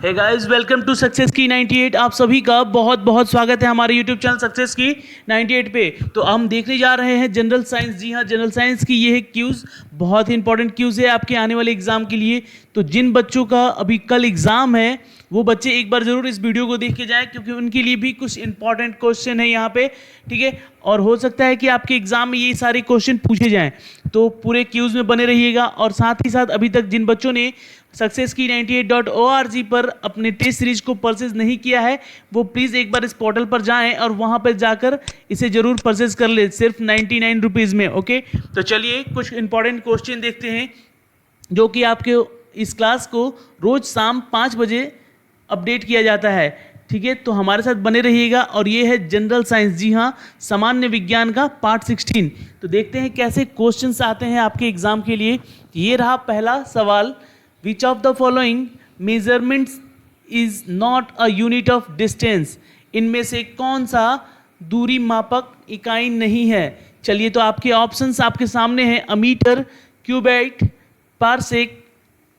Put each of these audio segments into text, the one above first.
Hey guys, welcome to success की 98। आप सभी का बहुत बहुत स्वागत है हमारे यूट्यूब चैनल सक्सेस की 98 पे। तो हम देखने जा रहे हैं जनरल साइंस। जी हाँ, जनरल साइंस की ये है क्यूज़, बहुत ही इंपॉर्टेंट क्यूज़ है आपके आने वाले एग्जाम के लिए। तो जिन बच्चों का अभी कल एग्ज़ाम है वो बच्चे एक बार ज़रूर इस वीडियो को देख के जाएं, क्योंकि उनके लिए भी कुछ इंपॉर्टेंट क्वेश्चन है यहाँ पे। ठीक है, और हो सकता है कि आपके एग्जाम में ये सारे क्वेश्चन पूछे जाएं, तो पूरे क्यूज़ में बने रहिएगा। और साथ ही साथ अभी तक जिन बच्चों ने सक्सेस की 98.org पर अपने टेस्ट सीरीज को परचेज नहीं किया है, वो प्लीज़ एक बार इस पोर्टल पर जाएं और वहां पर जाकर इसे जरूर परचेज कर ले, सिर्फ 99 रुपीज़ में। ओके, तो चलिए कुछ इंपॉर्टेंट क्वेश्चन देखते हैं जो कि आपके इस क्लास को रोज शाम 5 बजे अपडेट किया जाता है। ठीक है, तो हमारे साथ बने रहिएगा। और ये है जनरल साइंस, जी हाँ, सामान्य विज्ञान का पार्ट 16। तो देखते हैं कैसे क्वेश्चंस आते हैं आपके एग्जाम के लिए। ये रहा पहला सवाल, which of the following measurements is not a unit of distance. इनमें से कौन सा दूरी मापक इकाई नहीं है? चलिए, तो आपके ऑप्शंस आपके सामने हैं, अमीटर, क्यूबाइट, पारसेक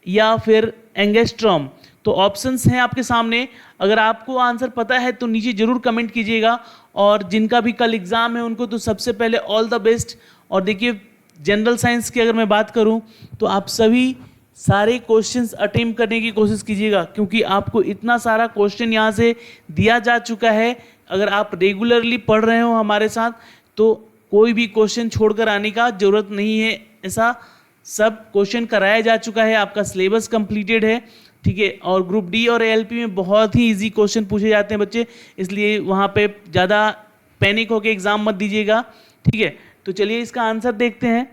या फिर एंगस्ट्रॉम। तो ऑप्शंस हैं आपके सामने। अगर आपको आंसर पता है तो नीचे जरूर कमेंट कीजिएगा। और जिनका भी कल एग्जाम है उनको तो सबसे पहले ऑल द बेस्ट। और देखिए, जनरल साइंस की अगर मैं बात करूं तो आप सभी सारे क्वेश्चंस अटेम्प्ट करने की कोशिश कीजिएगा, क्योंकि आपको इतना सारा क्वेश्चन यहाँ से दिया जा चुका है। अगर आप रेगुलरली पढ़ रहे हो हमारे साथ तो कोई भी क्वेश्चन छोड़कर आने का जरूरत नहीं है। ऐसा सब क्वेश्चन कराया जा चुका है, आपका सिलेबस कंप्लीटेड है। ठीक है, और ग्रुप डी और एएलपी में बहुत ही इजी क्वेश्चन पूछे जाते हैं बच्चे, इसलिए वहाँ पे ज़्यादा पैनिक होकर एग्ज़ाम मत दीजिएगा। ठीक है, तो चलिए इसका आंसर देखते हैं।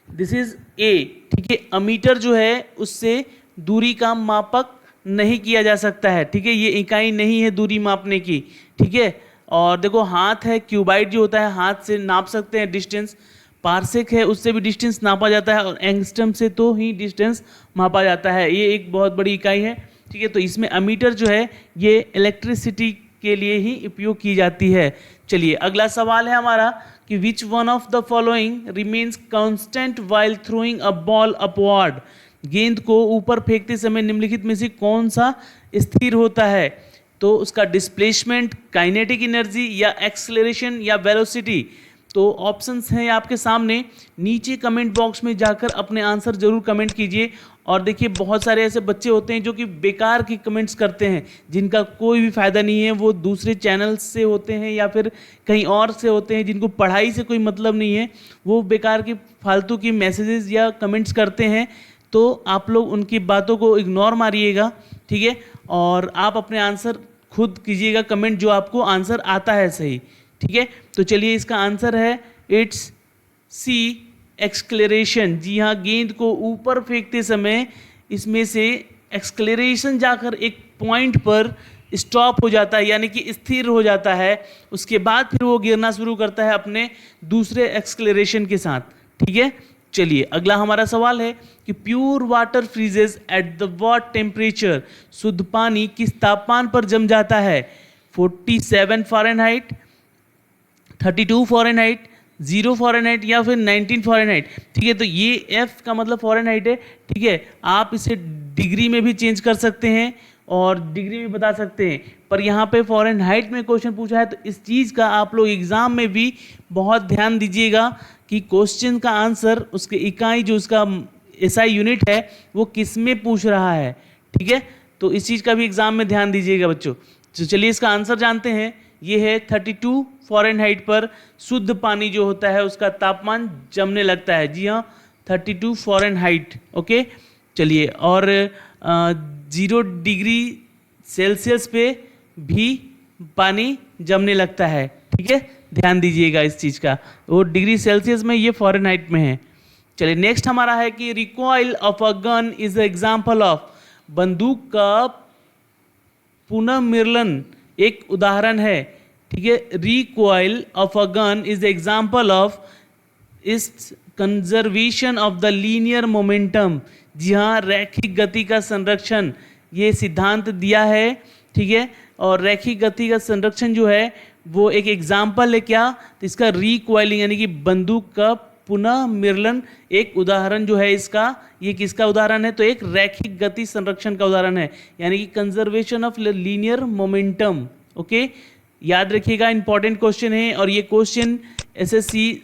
This is a. ठीक है, अमीटर जो है उससे दूरी का मापक नहीं किया जा सकता है। ठीक है, ये इकाई नहीं है दूरी मापने की। ठीक है, और देखो हाथ है, क्यूबाइट जो होता है हाथ से नाप सकते हैं डिस्टेंस। पारसेक है, उससे भी डिस्टेंस नापा जाता है। और एंगस्ट्रम से तो ही डिस्टेंस मापा जाता है, ये एक बहुत बड़ी इकाई है। ठीक है, तो इसमें अमीटर जो है ये इलेक्ट्रिसिटी के लिए ही उपयोग की जाती है। चलिए अगला सवाल है हमारा कि which one of the following remains constant while throwing a ball upward. गेंद को ऊपर फेंकते समय निम्नलिखित में से कौन सा स्थिर होता है? तो उसका डिस्प्लेसमेंट, काइनेटिक एनर्जी या एक्सेलरेशन या वेलोसिटी। तो ऑप्शंस हैं आपके सामने, नीचे कमेंट बॉक्स में जाकर अपने आंसर जरूर कमेंट कीजिए। और देखिए, बहुत सारे ऐसे बच्चे होते हैं जो कि बेकार की कमेंट्स करते हैं, जिनका कोई भी फ़ायदा नहीं है। वो दूसरे चैनल से होते हैं या फिर कहीं और से होते हैं, जिनको पढ़ाई से कोई मतलब नहीं है। वो बेकार की फालतू की मैसेजेस या कमेंट्स करते हैं, तो आप लोग उनकी बातों को इग्नोर मारिएगा। ठीक है, और आप अपने आंसर खुद कीजिएगा कमेंट, जो आपको आंसर आता है सही। ठीक है, तो चलिए इसका आंसर है इट्स सी, एक्सक्लेरेशन। जी हाँ, गेंद को ऊपर फेंकते समय इसमें से एक्सक्लेरेशन जाकर एक पॉइंट पर स्टॉप हो जाता है, यानी कि स्थिर हो जाता है। उसके बाद फिर वो गिरना शुरू करता है अपने दूसरे एक्सक्लेरेशन के साथ। ठीक है, चलिए अगला हमारा सवाल है कि pure water फ्रीजेज at the what temperature. शुद्ध पानी किस तापमान पर जम जाता है? 47 फ़ारेनहाइट, 32 फ़ारेनहाइट, 0 फ़ारेनहाइट या फिर 19 फ़ारेनहाइट। ठीक है, तो ये एफ का मतलब फ़ारेनहाइट है। ठीक है, आप इसे डिग्री में भी चेंज कर सकते हैं और डिग्री में बता सकते हैं, पर यहाँ पे फ़ारेनहाइट में क्वेश्चन पूछा है, तो इस चीज़ का आप लोग एग्ज़ाम में भी बहुत ध्यान दीजिएगा कि क्वेश्चन का आंसर, उसके इकाई जो उसका एसआई यूनिट है वो किस में पूछ रहा है। ठीक है, तो इस चीज़ का भी एग्ज़ाम में ध्यान दीजिएगा बच्चों। तो चलिए इसका आंसर जानते हैं। ये है 32 फ़ारेनहाइट पर शुद्ध पानी जो होता है उसका तापमान जमने लगता है। जी हाँ, 32 फ़ारेनहाइट। ओके, चलिए, और 0 डिग्री सेल्सियस पे भी पानी जमने लगता है। ठीक है, ध्यान दीजिएगा इस चीज़ का, वो डिग्री सेल्सियस में, ये फ़ारेनहाइट में है। चलिए नेक्स्ट हमारा है कि recoil of a gun is example of. बंदूक का पुनर्मिलन एक उदाहरण है। ठीक है, recoil of a gun is example of इस conservation of the linear momentum. जी हाँ, रैखिक गति का संरक्षण, ये सिद्धांत दिया है। ठीक है, और रैखिक गति का संरक्षण जो है वो एक एग्जाम्पल है क्या? तो इसका रिकॉइलिंग यानी कि बंदूक का पुनः मिलन एक उदाहरण जो है इसका, ये किसका उदाहरण है? तो एक रैखिक गति संरक्षण का उदाहरण है, यानी कि conservation of linear momentum. Okay, याद रखिएगा, इंपॉर्टेंट क्वेश्चन है और ये क्वेश्चन एसएससी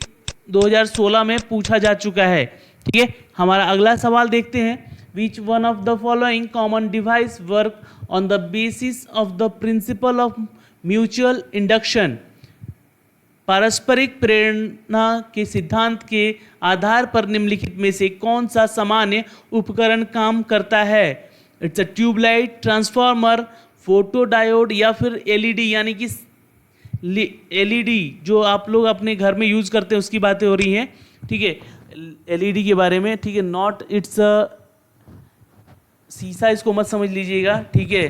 2016 में पूछा जा चुका है। ठीक है, हमारा अगला सवाल देखते हैं। विच one of the following common device work on the basis of the principle of mutual induction? पारस्परिक प्रेरणा के सिद्धांत के आधार पर निम्नलिखित में से कौन सा सामान्य उपकरण काम करता है? It's a tube light, transformer, photodiode या फिर एलईडी, यानी कि एलईडी जो आप लोग अपने घर में यूज करते हैं उसकी बातें हो रही हैं। ठीक है, एलईडी के बारे में। ठीक है, नॉट इट्स शीशा, इसको मत समझ लीजिएगा। ठीक है,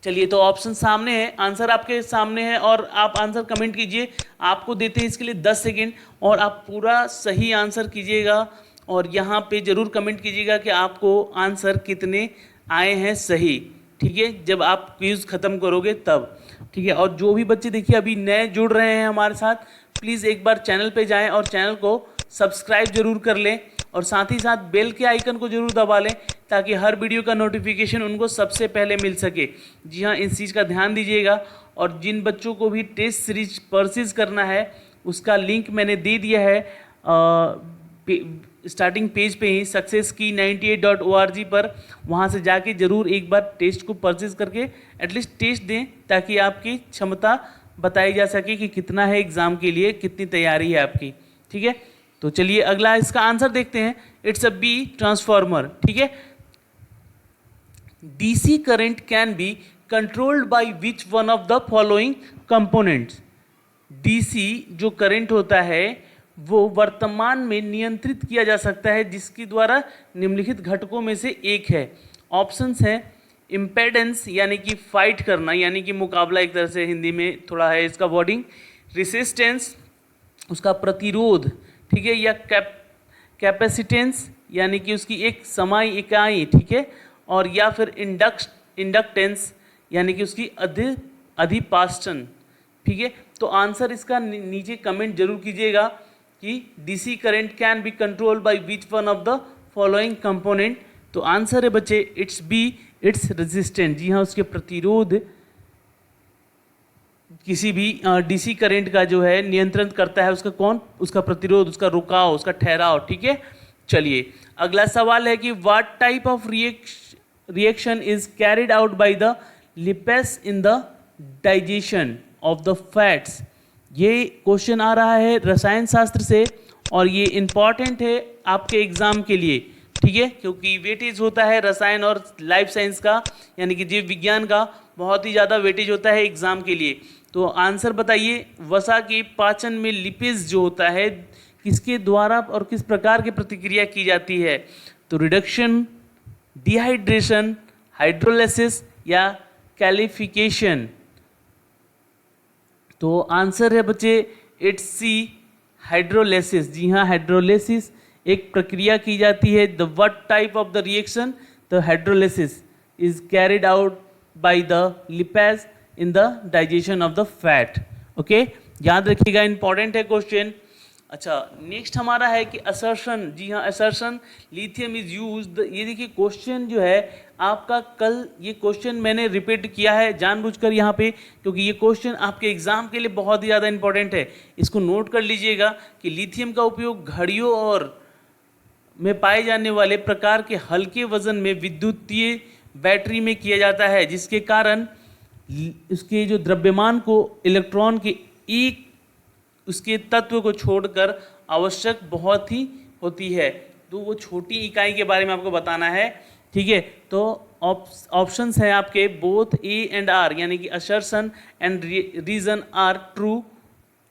चलिए, तो ऑप्शन सामने है, आंसर आपके सामने है और आप आंसर कमेंट कीजिए। आपको देते हैं इसके लिए 10 सेकेंड और आप पूरा सही आंसर कीजिएगा और यहाँ पे ज़रूर कमेंट कीजिएगा कि आपको आंसर कितने आए हैं सही। ठीक है, जब आप क्विज ख़त्म करोगे तब। ठीक है, और जो भी बच्चे देखिए अभी नए जुड़ रहे हैं हमारे साथ, प्लीज़ एक बार चैनल पे जाएं और चैनल को सब्सक्राइब जरूर कर लें और साथ ही साथ बेल के आइकन को जरूर दबा लें ताकि हर वीडियो का नोटिफिकेशन उनको सबसे पहले मिल सके। जी हाँ, इस चीज़ का ध्यान दीजिएगा। और जिन बच्चों को भी टेस्ट सीरीज परचेज करना है उसका लिंक मैंने दे दिया है स्टार्टिंग पेज पे ही, successkey98.org पर। वहाँ से जाके ज़रूर एक बार टेस्ट को परचेज करके एटलीस्ट टेस्ट दें ताकि आपकी क्षमता बताई जा सके कि कितना है एग्ज़ाम के लिए, कितनी तैयारी है आपकी। ठीक है, तो चलिए अगला इसका आंसर देखते हैं। It's a B, transformer. ठीक है, DC current can be controlled by which one of the following components? DC जो करंट होता है वो वर्तमान में नियंत्रित किया जा सकता है जिसके द्वारा निम्नलिखित घटकों में से एक है। ऑप्शंस हैं इम्पेडेंस, यानी कि फाइट करना, यानी कि मुकाबला, एक तरह से हिंदी में थोड़ा है इसका वर्डिंग। रेसिस्टेंस, उसका प्रतिरोध। ठीक है, या कैपेसिटेंस, यानी कि उसकी एक समय इकाई। ठीक है, और या फिर इंडक्टेंस, यानी कि उसकी अधिपाष्टन। ठीक है, तो आंसर इसका नीचे कमेंट जरूर कीजिएगा कि DC current can B control by which one of the following component. तो आंसर है बच्चे इट्स बी, इट्स रेजिस्टेंट। जी हाँ, उसके प्रतिरोध किसी भी डीसी करंट का जो है नियंत्रण करता है। उसका कौन? उसका प्रतिरोध, उसका रुकाव, उसका ठहराव। ठीक है, चलिए अगला सवाल है कि what type of reaction is carried out by the lipase in the digestion of the fats? ये क्वेश्चन आ रहा है रसायन शास्त्र से और ये इम्पॉर्टेंट है आपके एग्जाम के लिए। ठीक है, क्योंकि वेटेज होता है रसायन और लाइफ साइंस का, यानी कि जीव विज्ञान का बहुत ही ज़्यादा वेटेज होता है एग्जाम के लिए। तो आंसर बताइए, वसा के पाचन में लिपेज जो होता है किसके द्वारा और किस प्रकार की प्रतिक्रिया की जाती है? तो रिडक्शन, डिहाइड्रेशन, हाइड्रोलिसिस या कैलिफिकेशन? तो आंसर है बच्चे इट्स सी, हाइड्रोलिसिस। जी हाँ, हाइड्रोलिसिस एक प्रक्रिया की जाती है। The what type of the reaction? The hydrolysis is carried out by the lipase in the digestion of the fat. Okay, याद रखिएगा, इंपॉर्टेंट है क्वेश्चन। अच्छा, नेक्स्ट हमारा है कि असर्शन। जी हाँ, असर्शन, लिथियम इज यूज्ड। ये देखिए क्वेश्चन जो है आपका, कल ये क्वेश्चन मैंने रिपीट किया है जानबूझकर यहाँ पे, क्योंकि ये क्वेश्चन आपके एग्जाम के लिए बहुत ही ज़्यादा इंपॉर्टेंट है। इसको नोट कर लीजिएगा कि लिथियम का उपयोग घड़ियों और में पाए जाने वाले प्रकार के हल्के वजन में विद्युतीय बैटरी में किया जाता है, जिसके कारण उसके जो द्रव्यमान को इलेक्ट्रॉन के एक उसके तत्व को छोड़कर आवश्यक बहुत ही होती है। तो वो छोटी इकाई के बारे में आपको बताना है। ठीक है, तो ऑप्शंस हैं आपके बोथ ए एंड आर, यानी कि assertion and reason are true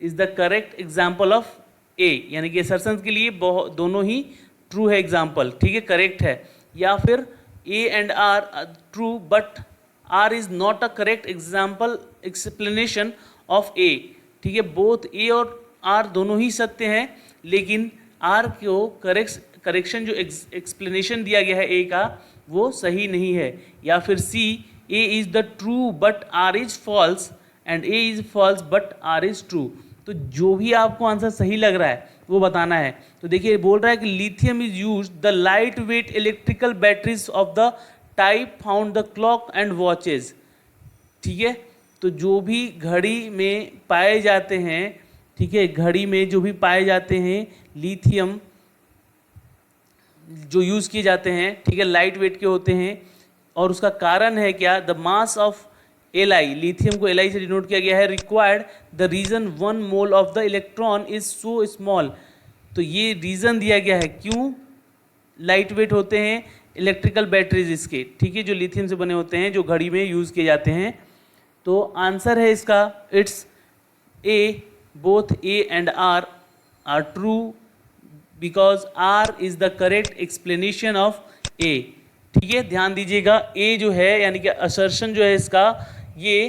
is the correct example of A, यानी कि असर्शन के लिए दोनों ही ट्रू है एग्जाम्पल। ठीक है, करेक्ट है। या फिर A and R true but R is not a correct example explanation of A. ठीक है, बोथ ए और आर दोनों ही सत्य हैं, लेकिन आर को करेक्शन जो एक्सप्लेनेशन दिया गया है ए का वो सही नहीं है। या फिर C, A is the true but R is false and A is false but R is true. तो जो भी आपको आंसर सही लग रहा है वो बताना है। तो देखिए बोल रहा है कि lithium is use the light weight electrical batteries of the type found the clock and watches. ठीक है, तो जो भी घड़ी में पाए जाते हैं, ठीक है, घड़ी में जो भी पाए जाते हैं लिथियम जो यूज़ किए जाते हैं, ठीक है, लाइट वेट के होते हैं। और उसका कारण है क्या, the mass of Li, lithium को Li से डिनोट किया गया है, required the reason 1 mole of the electron is so small. तो ये रीज़न दिया गया है क्यों लाइट वेट होते हैं इलेक्ट्रिकल बैटरीज इसके, ठीक है, जो लिथियम से बने होते हैं, जो घड़ी में यूज़ किए जाते हैं। तो आंसर है इसका it's A, both A and R are true because R is the correct explanation of A. ठीक है, ध्यान दीजिएगा, ए जो है यानी कि असर्शन जो है इसका ये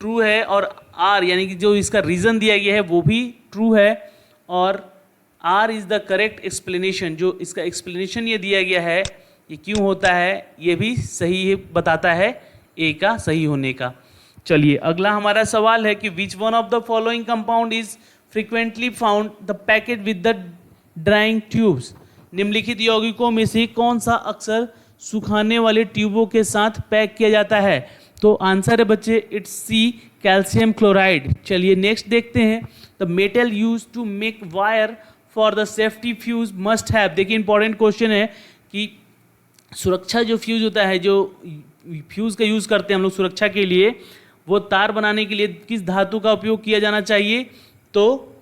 ट्रू है, और आर यानी कि जो इसका रीज़न दिया गया है वो भी ट्रू है, और R is the correct explanation, जो इसका एक्सप्लेनेशन ये दिया गया है ये क्यों होता है ये भी सही बताता है ए का सही होने का। चलिए अगला हमारा सवाल है कि which one of the following compound is frequently found the packet with the drawing tubes. निम्नलिखित यौगिकों में से कौन सा अक्सर सुखाने वाले ट्यूबों के साथ पैक किया जाता है। तो आंसर है बच्चे इट्स सी, कैल्शियम क्लोराइड। चलिए नेक्स्ट देखते हैं, the metal use to make wire for the safety fuse must have. देखिए इंपॉर्टेंट क्वेश्चन है कि सुरक्षा जो फ्यूज होता है, जो फ्यूज का यूज़ करते हैं हम लोग सुरक्षा के लिए, वो तार बनाने के लिए किस धातु का उपयोग किया जाना चाहिए। तो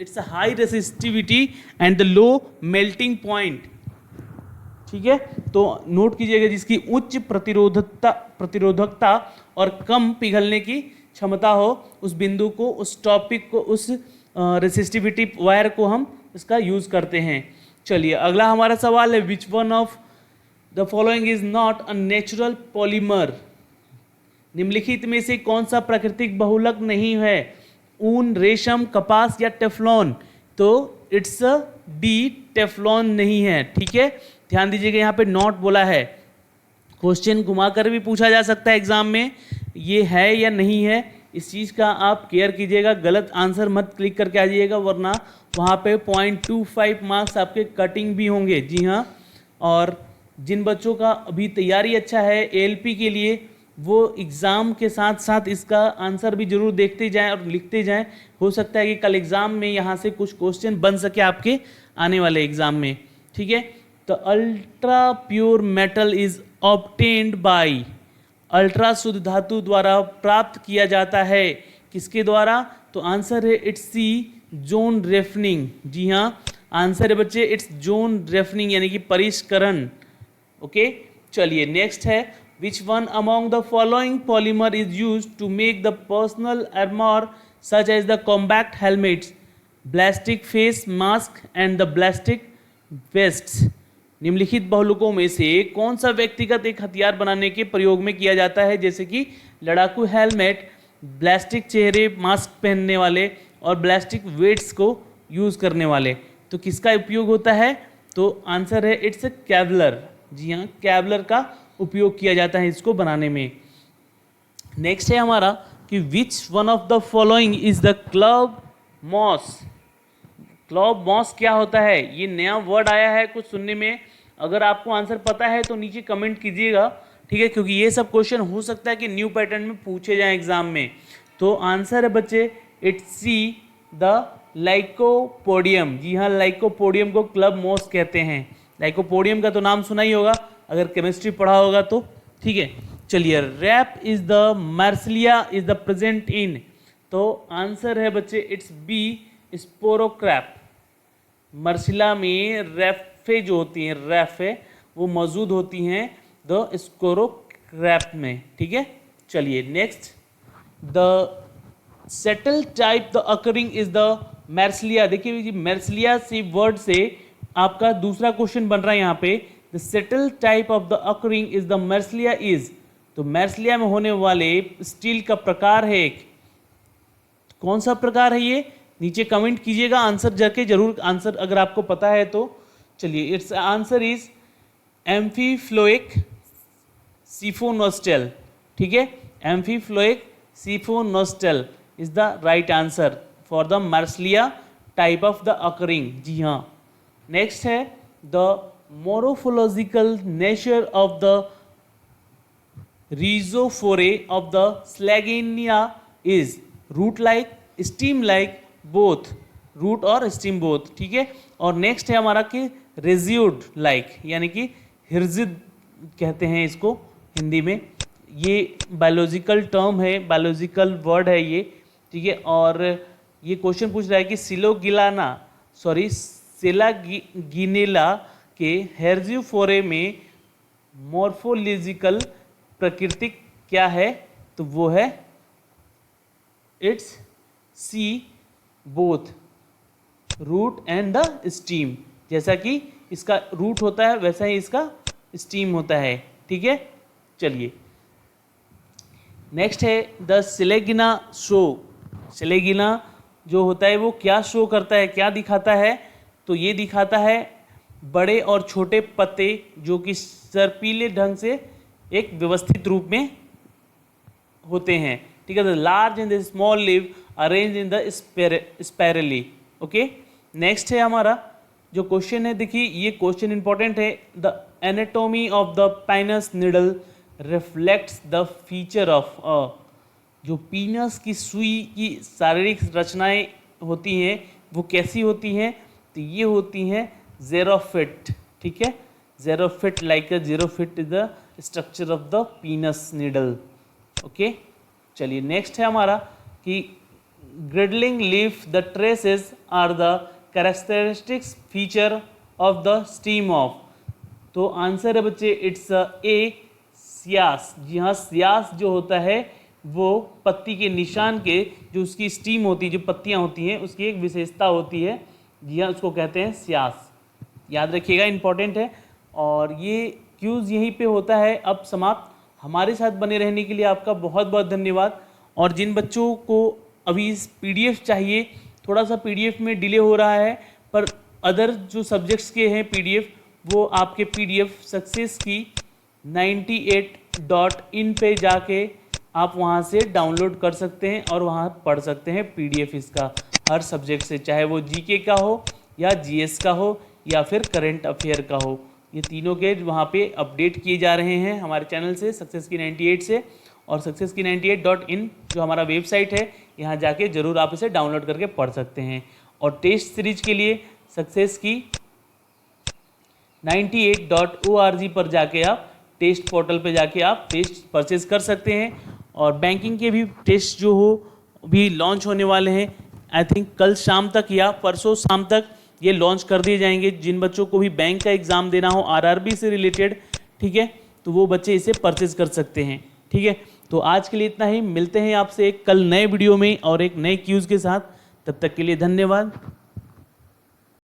it's a high resistivity and the low melting point. ठीक है, तो नोट कीजिएगा जिसकी उच्च प्रतिरोधकता और कम पिघलने की क्षमता हो, उस बिंदु को, उस टॉपिक को, उस रेसिस्टिविटी वायर को हम इसका यूज़ करते हैं। चलिए अगला हमारा सवाल है which one of the following is not a natural polymer. निम्नलिखित में से कौन सा प्राकृतिक बहुलक नहीं है, ऊन, रेशम, कपास या टेफ्लॉन। तो इट्स डी, टेफ्लॉन नहीं है। ठीक है, ध्यान दीजिएगा यहाँ पे नॉट बोला है, क्वेश्चन घुमाकर भी पूछा जा सकता है एग्जाम में, ये है या नहीं है, इस चीज़ का आप केयर कीजिएगा, गलत आंसर मत क्लिक करके आ जाइएगा, वरना वहाँ पे 0.25 मार्क्स आपके कटिंग भी होंगे। जी हाँ, और जिन बच्चों का अभी तैयारी अच्छा है एएलपी के लिए, वो एग्ज़ाम के साथ साथ इसका आंसर भी जरूर देखते जाएं और लिखते जाएं। हो सकता है कि कल एग्ज़ाम में यहाँ से कुछ क्वेश्चन बन सके आपके आने वाले एग्ज़ाम में। ठीक है, तो ultra pure metal is obtained by, ultra शुद्ध धातु द्वारा प्राप्त किया जाता है, किसके द्वारा। तो आंसर है इट्स सी, जोन रेफनिंग। जी हाँ, आंसर है बच्चे इट्स जोन रेफनिंग यानी कि परिष्करण। ओके, चलिए नेक्स्ट है which one among the following polymer is use to make the personal armour such as the combat helmets, ballistic face mask and the ballistic vests. निम्नलिखित बहुलकों में से कौन सा व्यक्तिगत एक हथियार बनाने के प्रयोग में किया जाता है, जैसे कि लड़ाकू हेलमेट, ब्लास्टिक चेहरे मास्क पहनने वाले और ब्लास्टिक वेट्स को यूज़ करने वाले। तो किसका उपयोग होता है। तो आंसर है इट्स कैवलर। जी हाँ, कैवलर का उपयोग किया जाता है इसको बनाने में। नेक्स्ट है हमारा कि which one of the following is the club moss. Club moss क्या होता है, ये नया वर्ड आया है कुछ सुनने में। अगर आपको आंसर पता है तो नीचे कमेंट कीजिएगा, ठीक है, क्योंकि ये सब क्वेश्चन हो सकता है कि न्यू पैटर्न में पूछे जाएं एग्जाम में। तो आंसर है बच्चे इट्स सी, द लाइकोपोडियम। जी हाँ, लाइकोपोडियम को क्लब मॉस कहते हैं। लाइकोपोडियम का तो नाम सुना ही होगा अगर केमिस्ट्री पढ़ा होगा तो। ठीक है, चलिए rap is the Marsilea is the present in. तो आंसर है बच्चे इट्स बी, स्पोरोक्रैप। मार्सिला में रैफे जो होती हैं, रैफे वो मौजूद होती हैं द स्पोरोक्रैप में। ठीक है, चलिए next, the settle type the occurring is the Marsilea. देखिए मार्सिलिया से वर्ड से आपका दूसरा क्वेश्चन बन रहा है यहाँ पे, the settle type of the occurring is the Marsilea is. तो मार्सिलिया में होने वाले स्टील का प्रकार है एक, कौन सा प्रकार है ये, नीचे कमेंट कीजिएगा, आंसर जाके जरूर आंसर अगर आपको पता है तो। चलिए it's answer is amphiphloic siphonostele. ठीक है, amphiphloic siphonostele is the right answer for the Marsilea type of the occurring. जी हाँ। नेक्स्ट है the morphological nature of the rhizophore of the Slaginia is root like, stem like, both, root और steam both. ठीक है। और next है हमारा कि रेजिड लाइक, यानी कि हिर्जिद कहते हैं इसको हिंदी में। ये बायोलॉजिकल टर्म है, बायोलॉजिकल वर्ड है ये। ठीक है। और ये क्वेश्चन पूछ रहा है कि सेलागिनेला के हेर्जियोफोरे में मॉर्फोलॉजिकल प्रकृति क्या है, तो वो है it's C both root and the stem. जैसा कि इसका रूट होता है वैसा ही इसका स्टीम होता है। ठीक है। चलिए नेक्स्ट है द सिलेगिना शो। सिलेगिना जो होता है वो क्या शो करता है, क्या दिखाता है, तो ये दिखाता है बड़े और छोटे पत्ते जो कि सर्पीले ढंग से एक व्यवस्थित रूप में होते हैं। ठीक है। The large and the small leave arrange in the spirally. Okay. Next है हमारा जो क्वेश्चन है, देखिए ये क्वेश्चन इंपॉर्टेंट है। The anatomy of the Pinus needle reflects the feature of जो पीनस की सुई की शारीरिक रचनाएं होती हैं वो कैसी होती हैं, तो ये होती हैं ज़ेरोफिट। ठीक है। Xerophyte like a xerophyte is the structure of the Pinus needle. Okay. चलिए नेक्स्ट है हमारा कि girdling leaf the traces are the characteristics feature of the stem of. तो आंसर है बच्चे इट्स ए स्यास। जी हाँ, स्यास जो होता है वो पत्ती के निशान के जो उसकी स्टीम होती है, जो पत्तियाँ होती हैं उसकी एक विशेषता होती है। जी हाँ, उसको कहते हैं स्यास। याद रखिएगा, इंपॉर्टेंट है। और ये क्यूज़ यहीं पे होता है अब समाप्त। हमारे साथ बने रहने के लिए आपका बहुत बहुत धन्यवाद। और जिन बच्चों को अभी इस पीडीएफ चाहिए, थोड़ा सा पीडीएफ में डिले हो रहा है, पर अदर जो सब्जेक्ट्स के हैं पीडीएफ वो आपके पीडीएफ सक्सेस की 98.in पे जाके आप वहाँ से डाउनलोड कर सकते हैं और वहाँ पढ़ सकते हैं पीडीएफ इसका हर सब्जेक्ट से, चाहे वो जीके का हो या जीएस का हो या फिर करंट अफेयर का हो। ये तीनों के वहाँ पे अपडेट किए जा रहे हैं हमारे चैनल से, सक्सेस की 98 से। और सक्सेस की 98.in जो हमारा वेबसाइट है, यहाँ जाके ज़रूर आप इसे डाउनलोड करके पढ़ सकते हैं। और टेस्ट सीरीज के लिए सक्सेस की 98.org पर जाके आप टेस्ट पोर्टल पे जाके आप टेस्ट परचेज कर सकते हैं। और बैंकिंग के भी टेस्ट जो हो भी लॉन्च होने वाले हैं। आई थिंक कल शाम तक या परसों शाम तक ये लॉन्च कर दिए जाएंगे। जिन बच्चों को भी बैंक का एग्ज़ाम देना हो आरआरबी से रिलेटेड, ठीक है, तो वो बच्चे इसे परचेज कर सकते हैं। ठीक है। तो आज के लिए इतना ही। मिलते हैं आपसे एक कल नए वीडियो में और एक नए क्यूज़ के साथ। तब तक के लिए धन्यवाद।